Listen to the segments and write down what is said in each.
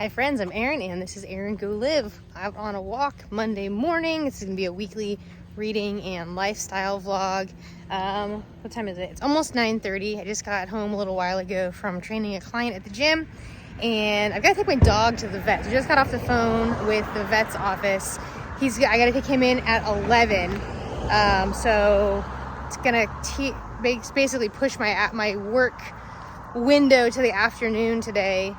Hi friends, I'm Erin and this is Erin Go Live. Out on a walk Monday morning. This is going to be a weekly reading and lifestyle vlog. What time is it? It's almost 9:30. I just got home a little while ago from training a client at the gym and I've got to take my dog to the vet. I just got off the phone with the vet's office. I got to take him in at 11. So it's going to basically push my work window to the afternoon today.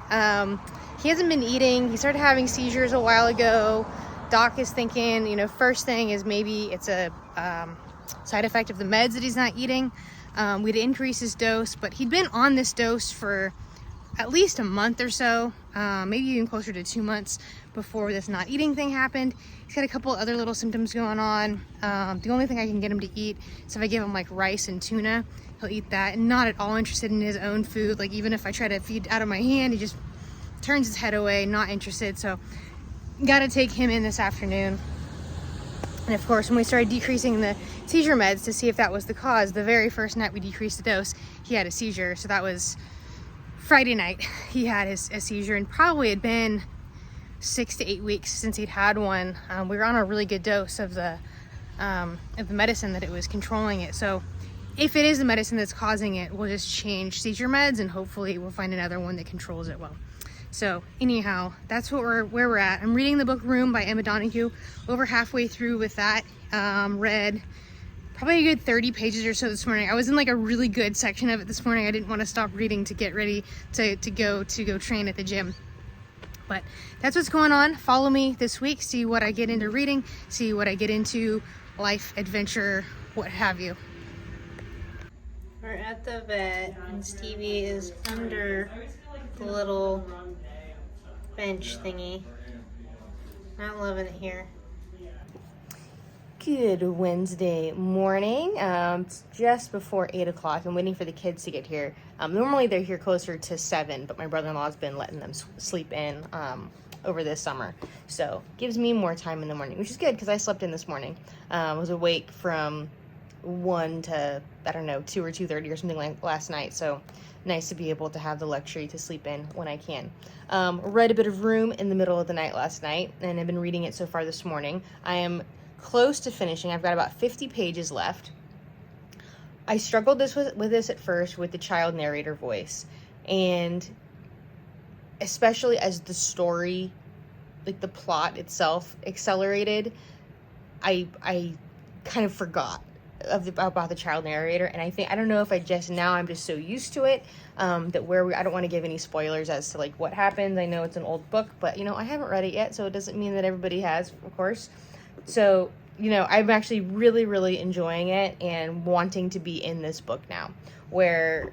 He hasn't been eating. He started having seizures a while ago. Doc is thinking, first thing is maybe it's a side effect of the meds that he's not eating. We'd increase his dose, but he'd been on this dose for at least a month or so, maybe even closer to 2 months before this not eating thing happened. He's got a couple other little symptoms going on. The only thing I can get him to eat is if I give him like rice and tuna, he'll eat that. And not at all interested in his own food. Like even if I try to feed out of my hand, he just turns his head away, not interested. So got to take him in this afternoon. And of course, when we started decreasing the seizure meds to see if that was the cause, the very first night we decreased the dose, he had a seizure. So that was Friday night. He had a seizure, and probably had been 6 to 8 weeks since he'd had one. We were on a really good dose of the medicine that it was controlling it. So if it is the medicine that's causing it, we'll just change seizure meds and hopefully we'll find another one that controls it well. So anyhow, that's where we're at. I'm reading the book Room by Emma Donahue. Over halfway through with that. Read probably a good 30 pages or so this morning. I was in like a really good section of it this morning. I didn't want to stop reading to get ready to go train at the gym. But that's what's going on. Follow me this week, see what I get into reading, see what I get into, life, adventure, what have you. We're at the vet and Stevie is under the little bench thingy. Not loving it here. Good Wednesday morning. It's just before 8 o'clock. I'm waiting for the kids to get here. Normally they're here closer to 7, but my brother-in-law's been letting them sleep in over this summer. So gives me more time in the morning, which is good because I slept in this morning. I was awake from 1 to, 2 or 2:30 or something like last night. So nice to be able to have the luxury to sleep in when I can. Read a bit of Room in the middle of the night last night, and I've been reading it so far this morning. I am close to finishing. I've got about 50 pages left. I struggled with this at first with the child narrator voice, and especially as the story, like the plot itself, accelerated, I kind of forgot about the child narrator. And I don't know if I'm just so used to it that I don't want to give any spoilers as to like what happens. I know it's an old book, but I haven't read it yet, so it doesn't mean that everybody has, of course. So I'm actually really, really enjoying it and wanting to be in this book now, where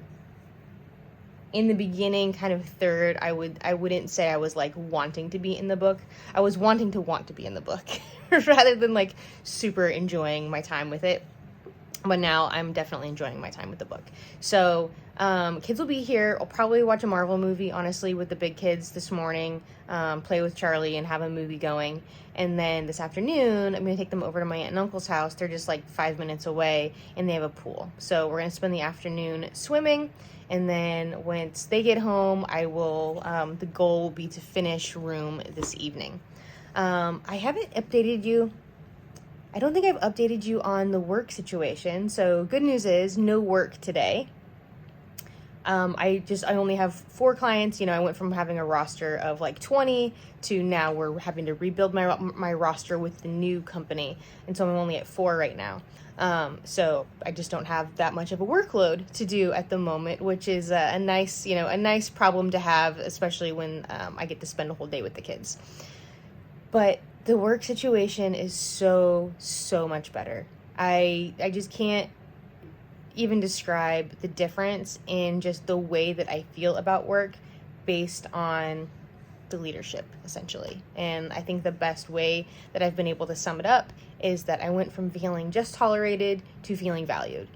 in the beginning, kind of third, I wouldn't say I was like wanting to be in the book. I was wanting to want to be in the book rather than like super enjoying my time with it. But now I'm definitely enjoying my time with the book. So kids will be here. I'll probably watch a Marvel movie, honestly, with the big kids this morning, play with Charlie and have a movie going. And then this afternoon, I'm going to take them over to my aunt and uncle's house. They're just like 5 minutes away and they have a pool. So we're going to spend the afternoon swimming. And then once they get home, the goal will be to finish Room this evening. I haven't updated you. I don't think I've updated you on the work situation. So good news is no work today. I only have 4 clients. I went from having a roster of like 20 to now we're having to rebuild my roster with the new company. And so I'm only at 4 right now. So I just don't have that much of a workload to do at the moment, which is a nice problem to have, especially when I get to spend a whole day with the kids. But the work situation is so much better. I just can't even describe the difference in just the way that I feel about work based on the leadership, essentially. And I think the best way that I've been able to sum it up is that I went from feeling just tolerated to feeling valued.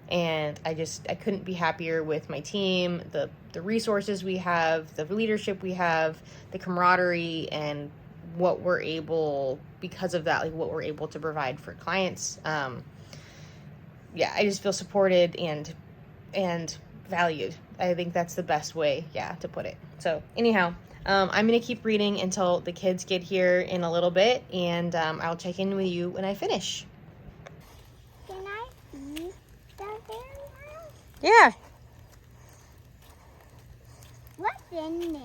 And I couldn't be happier with my team, the resources we have, the leadership we have, the camaraderie, and what we're able, because of that, like what we're able to provide for clients. I just feel supported and valued. I think that's the best way, to put it. So anyhow, I'm going to keep reading until the kids get here in a little bit, and I'll check in with you when I finish. Can I see the fairy house? Yeah. What's in there?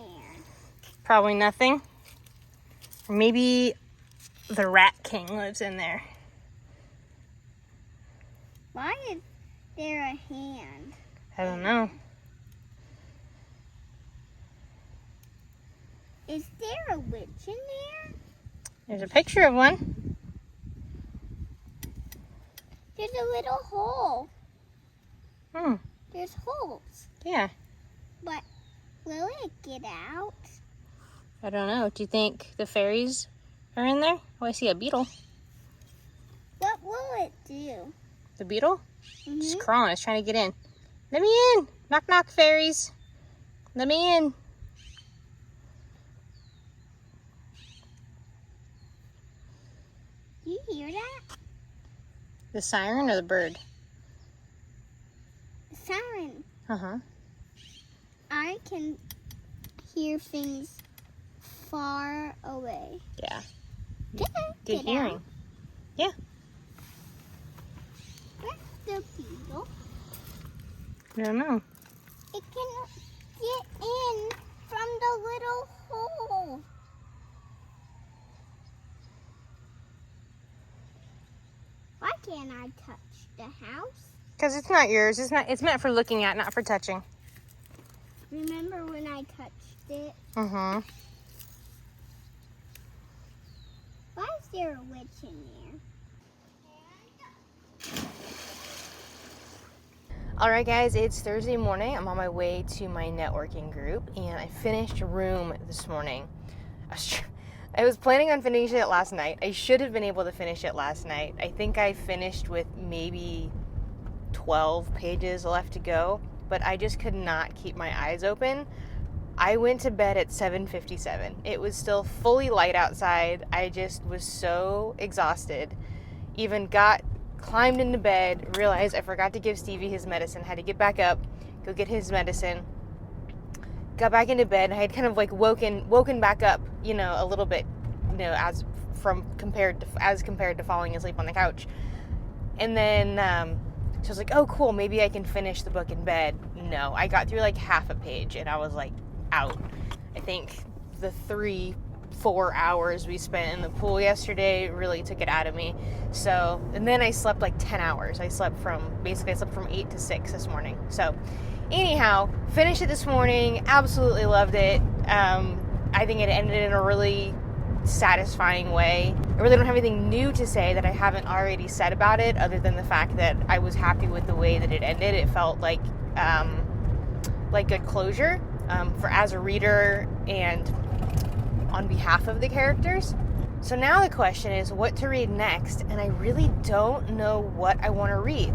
Probably nothing. Maybe the Rat King lives in there. Why is there a hand? I don't know. Is there a witch in there? There's a picture of one. There's a little hole. Hmm. There's holes. Yeah. But will it get out? I don't know. Do you think the fairies are in there? Oh, I see a beetle. What will it do? The beetle? Mm-hmm. It's crawling. It's trying to get in. Let me in. Knock, knock, fairies. Let me in. You hear that? The siren or the bird? The siren. Uh-huh. I can hear things far away. Yeah. Good Good hearing. Out. Yeah. Where's the beetle? I don't know. It can get in from the little hole. Why can't I touch the house? Because it's not yours. It's meant for looking at, not for touching. Remember when I touched it? Mm-hmm. Why is there a witch in there? All right, guys, it's Thursday morning. I'm on my way to my networking group, and I finished Room this morning. I was planning on finishing it last night. I should have been able to finish it last night. I think I finished with maybe 12 pages left to go, but I just could not keep my eyes open. I went to bed at 7:57. It was still fully light outside. I just was so exhausted. Even climbed into bed, realized I forgot to give Stevie his medicine, had to get back up, go get his medicine. Got back into bed, and I had kind of like woken back up, a little bit, as compared to falling asleep on the couch. And then so I was like, oh cool, maybe I can finish the book in bed. No, I got through like half a page and I was like out. I think the 3-4 hours we spent in the pool yesterday really took it out of me. So, and then I slept like 10 hours. I slept from 8 to 6 this morning. So anyhow, finished it this morning, absolutely loved it. I think it ended in a really satisfying way. I really don't have anything new to say that I haven't already said about it, other than the fact that I was happy with the way that it ended. It felt like good closure for as a reader and on behalf of the characters. So now the question is what to read next, and I really don't know what I want to read.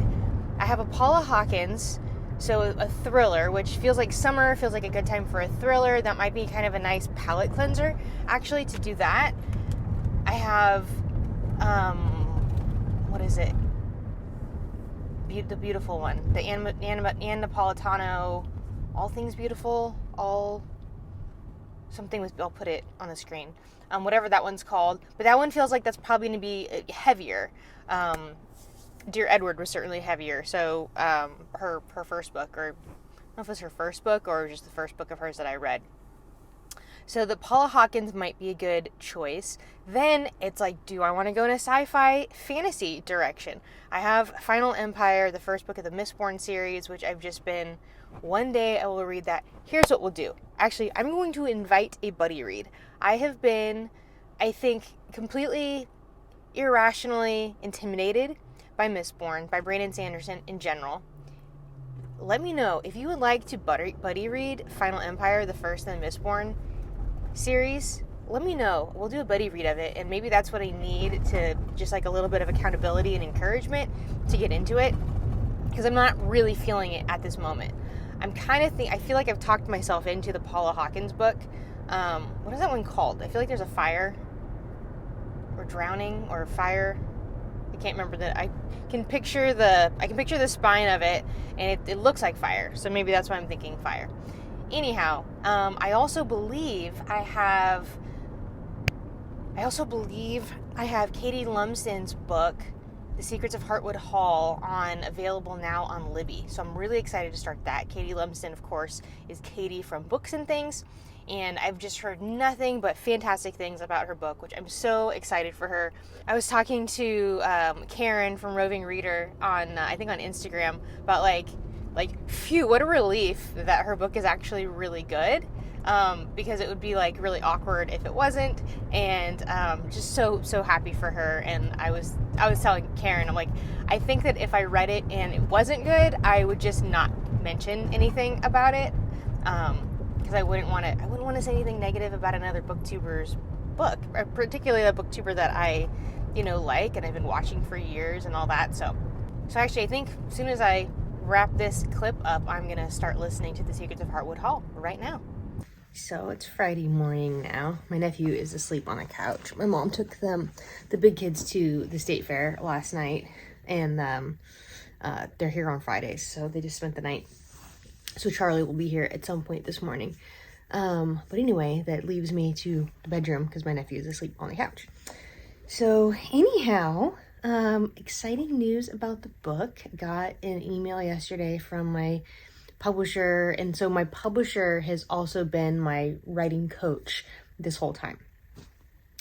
I have a Paula Hawkins, so a thriller, which feels like summer, feels like a good time for a thriller. That might be kind of a nice palate cleanser, actually, to do that. I have, what is it? The beautiful one. The Ann Napolitano, All Things Beautiful, something with, I'll put it on the screen. Whatever that one's called. But that one feels like that's probably going to be heavier. Dear Edward was certainly heavier. So her first book, or I don't know if it was her first book or just the first book of hers that I read. So the Paula Hawkins might be a good choice. Then it's like, do I want to go in a sci-fi fantasy direction? I have Final Empire, the first book of the Mistborn series, which I've just been, one day I will read that. Here's what we'll do. Actually, I'm going to invite a buddy read. I have been, I think, completely irrationally intimidated by Mistborn, by Brandon Sanderson in general. Let me know if you would like to buddy read Final Empire, the first in the Mistborn series. Let me know. We'll do a buddy read of it, and maybe that's what I need to just like a little bit of accountability and encouragement to get into it, because I'm not really feeling it at this moment. I feel like I've talked myself into the Paula Hawkins book. What is that one called? I feel like there's a fire or drowning or fire. I can't remember that. I can picture the spine of it, and it looks like fire. So maybe that's why I'm thinking fire. anyhow, I also believe I have Katie Lumsden's book, The Secrets of Hartwood Hall, available now on Libby. So I'm really excited to start that. Katie Lumsden, of course, is Katie from Books and Things, and I've just heard nothing but fantastic things about her book, which I'm so excited for her. I was talking to Karen from Roving Reader on I think on Instagram about like phew, what a relief that her book is actually really good. Because it would be like really awkward if it wasn't, and just so happy for her. And I was telling Karen, I'm like, I think that if I read it and it wasn't good, I would just not mention anything about it, because I wouldn't want to say anything negative about another booktuber's book, particularly a booktuber that I like and I've been watching for years and all that. So actually I think as soon as I wrap this clip up, I'm gonna start listening to The Secrets of Hartwood Hall right now. So it's Friday morning now. My nephew is asleep on the couch. My mom took the big kids, to the state fair last night, and they're here on Fridays, so they just spent the night. So Charlie will be here at some point this morning. But anyway, that leaves me to the bedroom because my nephew is asleep on the couch. So anyhow, exciting news about the book. Got an email yesterday from my publisher, and so my publisher has also been my writing coach this whole time,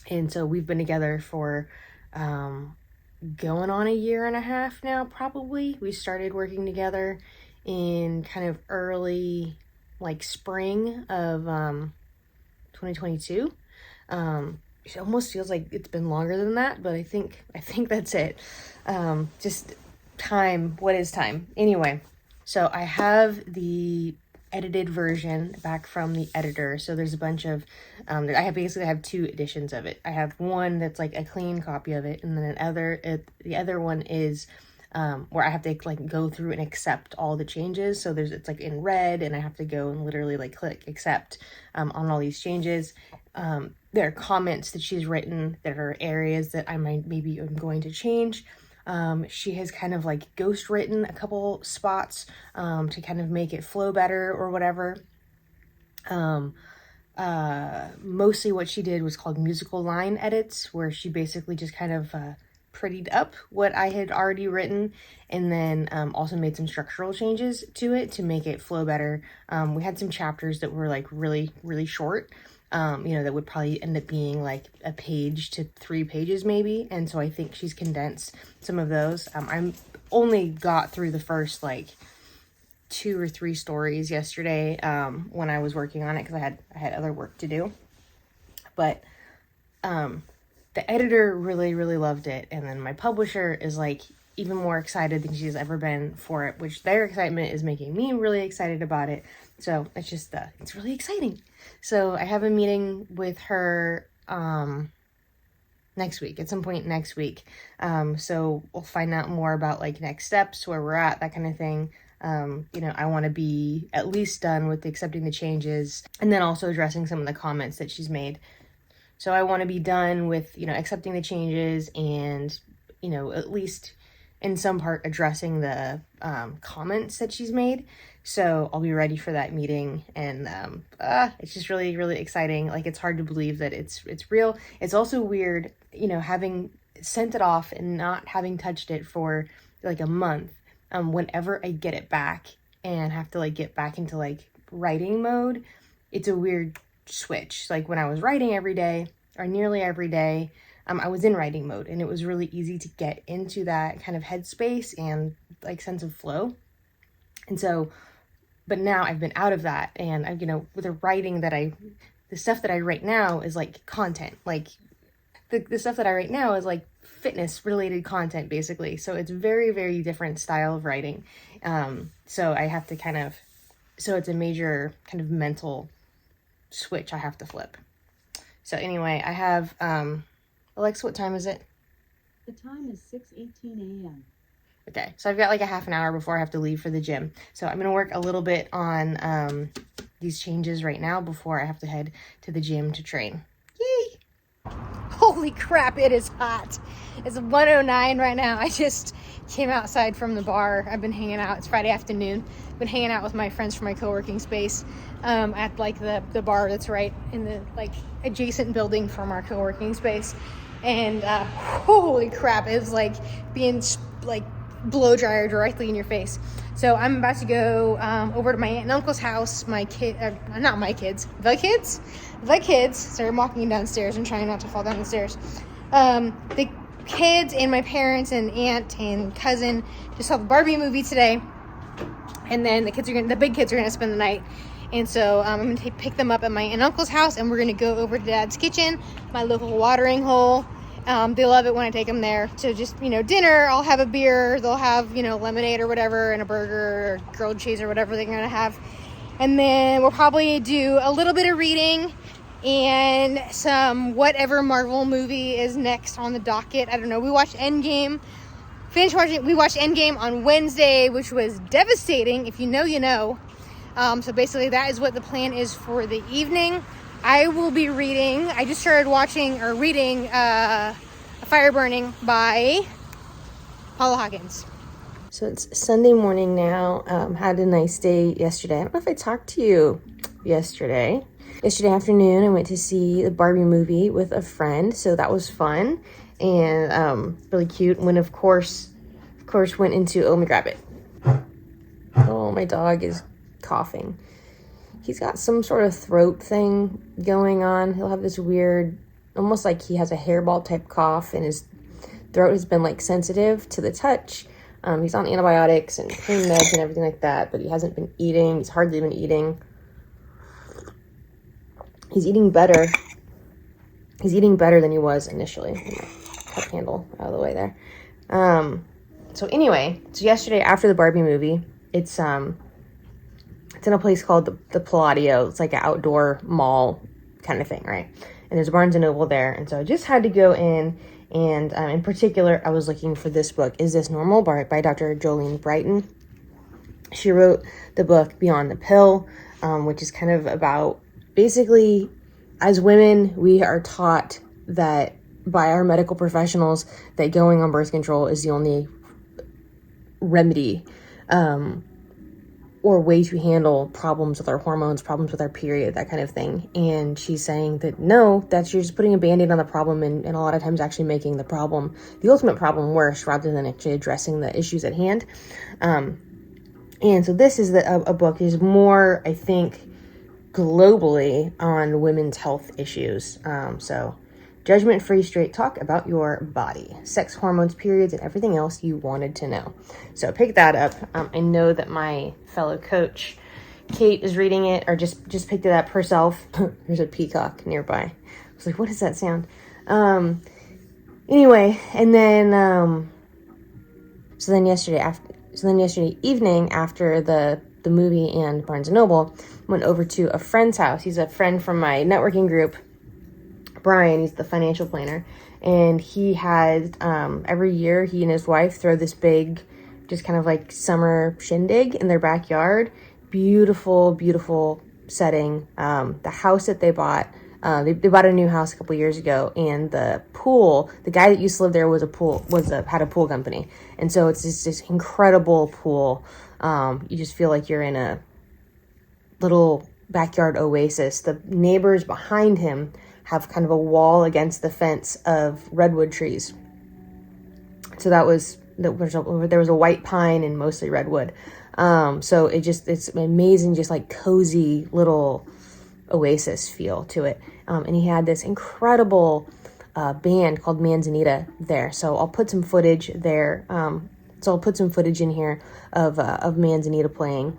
and so we've been together for going on a year and a half now, probably. We started working together in kind of early spring of 2022. It almost feels like it's been longer than that, but I think that's it. Just time. What is time anyway? So I have the edited version back from the editor. So there's a bunch of, I have two editions of it. I have one that's like a clean copy of it, and then the other one is where I have to go through and accept all the changes. So it's in red, and I have to go and literally click accept on all these changes. There are comments that she's written that are areas that I am going to change. She has kind of ghost written a couple spots to kind of make it flow better or whatever. Mostly what she did was called musical line edits, where she basically just kind of prettied up what I had already written, and then also made some structural changes to it to make it flow better. We had some chapters that were really, really short. That would probably end up being a page to 3 pages maybe. And so I think she's condensed some of those. I only got through the first 2 or 3 stories yesterday when I was working on it, because I had other work to do. But the editor really, really loved it. And then my publisher is even more excited than she's ever been for it, which their excitement is making me really excited about it. So it's just, it's really exciting. So I have a meeting with her next week, at some point next week. So we'll find out more about next steps, where we're at, that kind of thing. I want to be at least done with accepting the changes, and then also addressing some of the comments that she's made. So I want to be done with, accepting the changes and, at least in some part addressing the comments that she's made. So I'll be ready for that meeting, and it's just really, really exciting. It's hard to believe that it's real. It's also weird, having sent it off and not having touched it for a month. Whenever I get it back and have to get back into writing mode, it's a weird switch. When I was writing every day or nearly every day, I was in writing mode, and it was really easy to get into that kind of headspace and sense of flow. And so, but now I've been out of that, and I, with the writing the stuff that I write now is content, the stuff that I write now is fitness related content basically. So it's very, very different style of writing. So I have to so it's a major kind of mental switch I have to flip. So anyway, I have, Alexa, what time is it? The time is 6:18 a.m. Okay, so I've got a half an hour before I have to leave for the gym. So I'm going to work a little bit on these changes right now before I have to head to the gym to train. Yay! Holy crap, it is hot. It's 1:09 right now. I just came outside from the bar. I've been hanging out. It's Friday afternoon. Been hanging out with my friends from my co-working space at like the bar that's right in the like adjacent building from our co-working space. And holy crap, it was like being like blow dryer directly in your face. So I'm about to go over to my aunt and uncle's house. The kids. Sorry, I'm walking downstairs and trying not to fall down the stairs. The kids and my parents and aunt and cousin just saw the Barbie movie today, and then the big kids are gonna spend the night. And so I'm gonna pick them up at my aunt and uncle's house, and we're gonna go over to Dad's kitchen, my local watering hole. They love it when I take them there to just, dinner. I'll have a beer. They'll have, lemonade or whatever, and a burger or grilled cheese or whatever they're going to have. And then we'll probably do a little bit of reading and some whatever Marvel movie is next on the docket. I don't know. We watched Endgame. We watched Endgame on Wednesday, which was devastating. If you know, you know. So basically that is what the plan is for the evening. I will be reading. I just started reading A Fire Burning by Paula Hawkins. So it's Sunday morning now. Had a nice day yesterday. I don't know if I talked to you yesterday. Yesterday afternoon, I went to see the Barbie movie with a friend. So that was fun and really cute. When of course went into, oh, let me grab it. Oh, my dog is coughing. He's got some sort of throat thing going on. He'll have this weird, almost like he has a hairball type cough, and his throat has been like sensitive to the touch. He's on antibiotics and pain meds and everything like that, but he hasn't been eating. He's hardly been eating. He's eating better. He's eating better than he was initially. Cup handle out of the way there. So yesterday after the Barbie movie, it's in a place called the Palladio. It's like an outdoor mall kind of thing, right? And there's a Barnes & Noble there. And so I just had to go in, and in particular, I was looking for this book, Is This Normal? by Dr. Jolene Brighten. She wrote the book Beyond the Pill, which is kind of about, basically, as women, we are taught that by our medical professionals that going on birth control is the only remedy or way to handle problems with our hormones, problems with our period, that kind of thing. And she's saying that no, that's you're just putting a Band-Aid on the problem, and a lot of times actually making the ultimate problem worse rather than actually addressing the issues at hand. And so this is a book is more, I think, globally on women's health issues. So judgment-free straight talk about your body, sex, hormones, periods, and everything else you wanted to know. So pick that up. I know that my fellow coach, Kate, is reading it, or just picked it up herself. There's a peacock nearby. I was like, what is that sound? Anyway, and then, so then yesterday evening after the movie and Barnes & Noble, went over to a friend's house. He's a friend from my networking group, Brian. He's the financial planner, and he had every year he and his wife throw this big, just kind of like summer shindig in their backyard. Beautiful setting. The house that they bought, they bought a new house a couple years ago, and the pool, the guy that used to live there had a pool company, and so it's this incredible pool. You just feel like you're in a little backyard oasis. The neighbors behind him have kind of a wall against the fence of redwood trees. So there was a white pine and mostly redwood. So it's amazing, just like cozy little oasis feel to it. And he had this incredible band called Manzanita there. So I'll put some footage there. So I'll put some footage in here of Manzanita playing.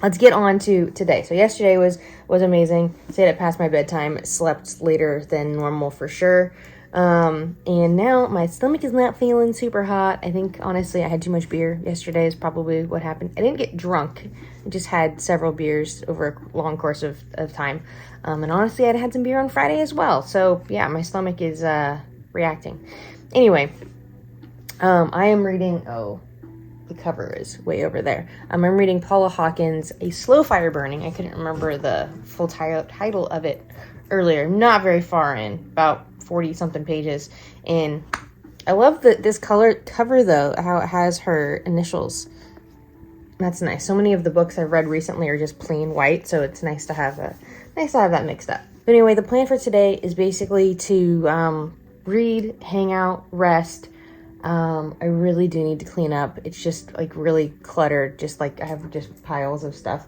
let's get on to today. So yesterday was amazing. Stayed up past my bedtime, slept later than normal for sure. And now my stomach is not feeling super hot. I think honestly I had too much beer yesterday is probably what happened. I didn't get drunk. I just had several beers over a long course of time. And honestly I'd had some beer on Friday as well. So yeah, my stomach is reacting. Anyway, I am reading, the cover is way over there. I'm reading Paula Hawkins' A Slow Fire Burning. I couldn't remember the full title of it earlier. Not very far in, about 40 something pages. And I love this cover though, how it has her initials. That's nice. So many of the books I've read recently are just plain white, so it's nice to have that mixed up. But anyway, the plan for today is basically to read, hang out, rest. I really do need to clean up. It's just like really cluttered. Just like I have just piles of stuff,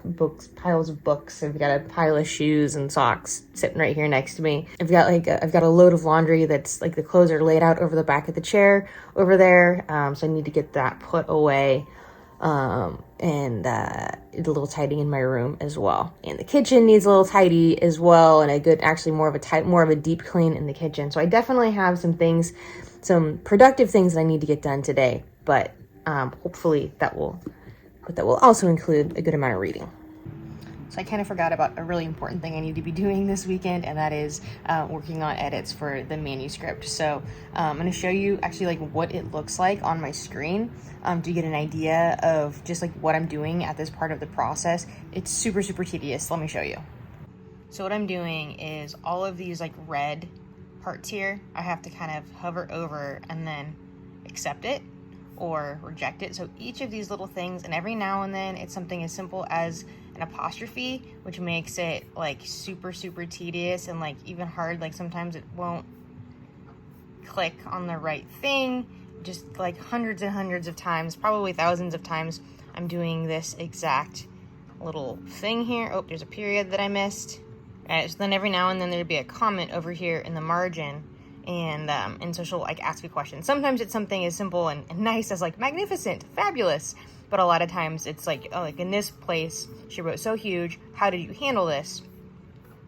piles of books. I've got a pile of shoes and socks sitting right here next to me. I've got a load of laundry that's like the clothes are laid out over the back of the chair over there. So I need to get that put away. And a little tidying in my room as well. And the kitchen needs a little tidy as well. And actually more of a deep clean in the kitchen. So I definitely have some productive things that I need to get done today, but hopefully that will also include a good amount of reading. So I kind of forgot about a really important thing I need to be doing this weekend, and that is working on edits for the manuscript. So I'm going to show you actually like what it looks like on my screen to get an idea of just like what I'm doing at this part of the process. It's super, super tedious. Let me show you. So what I'm doing is all of these like red parts here, I have to kind of hover over and then accept it or reject it. So each of these little things, and every now and then it's something as simple as an apostrophe, which makes it like super, super tedious and like even hard. Like sometimes it won't click on the right thing. Just like hundreds and hundreds of times, probably thousands of times, I'm doing this exact little thing here. Oh, there's a period that I missed. So then every now and then there'd be a comment over here in the margin, and so she'll like ask a question. Sometimes it's something as simple and nice as like magnificent, fabulous, but a lot of times it's like, oh, like in this place she wrote so huge, how did you handle this?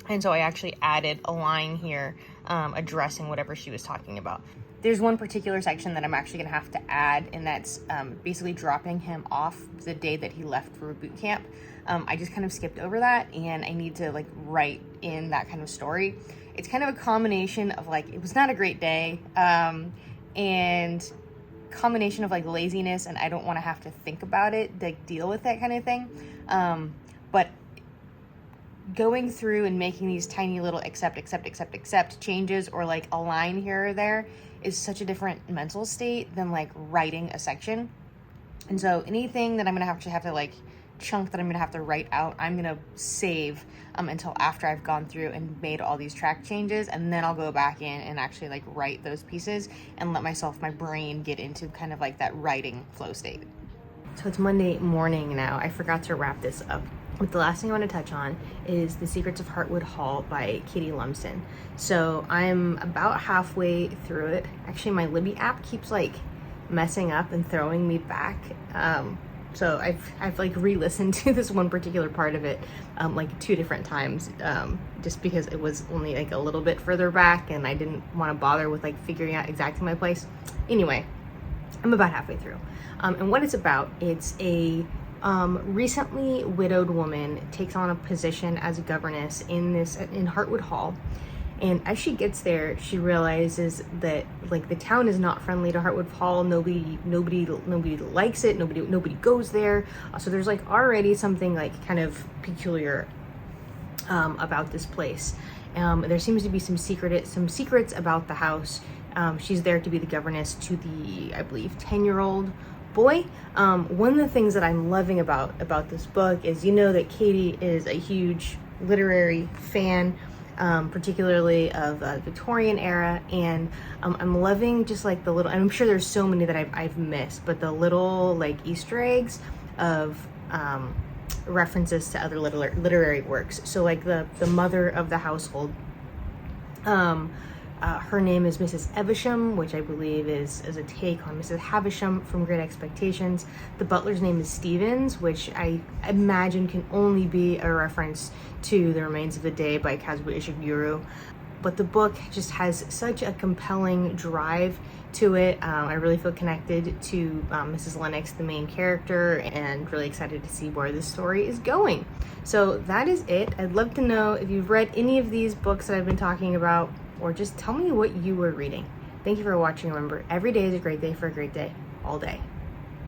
And so I actually added a line here addressing whatever she was talking about. There's one particular section that I'm actually gonna have to add, and that's basically dropping him off the day that he left for boot camp. I just kind of skipped over that, and I need to like write in that kind of story. It's kind of a combination of like, it was not a great day, and combination of like laziness, and I don't want to have to think about it, like deal with that kind of thing. But going through and making these tiny little accept changes, or like a line here or there, is such a different mental state than like writing a section. And so anything that I'm gonna have to like chunk that I'm gonna have to write out, I'm gonna save until after I've gone through and made all these track changes, and then I'll go back in and actually like write those pieces and let my brain get into kind of like that writing flow state. So it's Monday morning now. I forgot to wrap this up. But the last thing I want to touch on is The Secrets of Hartwood Hall by Katie Lumsden. So I'm about halfway through it. Actually, my Libby app keeps like messing up and throwing me back. So I've like re-listened to this one particular part of it like 2 different times, just because it was only like a little bit further back and I didn't want to bother with like figuring out exactly my place. Anyway, I'm about halfway through. And what it's about, it's a recently widowed woman takes on a position as a governess in Hartwood Hall. And as she gets there, she realizes that like the town is not friendly to Hartwood Hall. Nobody likes it. Nobody goes there. So there's like already something like kind of peculiar about this place. There seems to be some secrets about the house. She's there to be the governess to the, I believe, 10-year-old boy. One of the things that I'm loving about this book is, you know, that Katie is a huge literary fan, particularly of Victorian era, and I'm loving just like the little, I'm sure there's so many that I've missed, but the little like Easter eggs of references to other literary works. So like the mother of the household Her name is Mrs. Evesham, which I believe is a take on Mrs. Havisham from Great Expectations. The butler's name is Stevens, which I imagine can only be a reference to The Remains of the Day by Kazuo Ishiguro. But the book just has such a compelling drive to it. I really feel connected to Mrs. Lennox, the main character, and really excited to see where this story is going. So that is it. I'd love to know if you've read any of these books that I've been talking about, or just tell me what you were reading. Thank you for watching. Remember, every day is a great day for a great day, all day.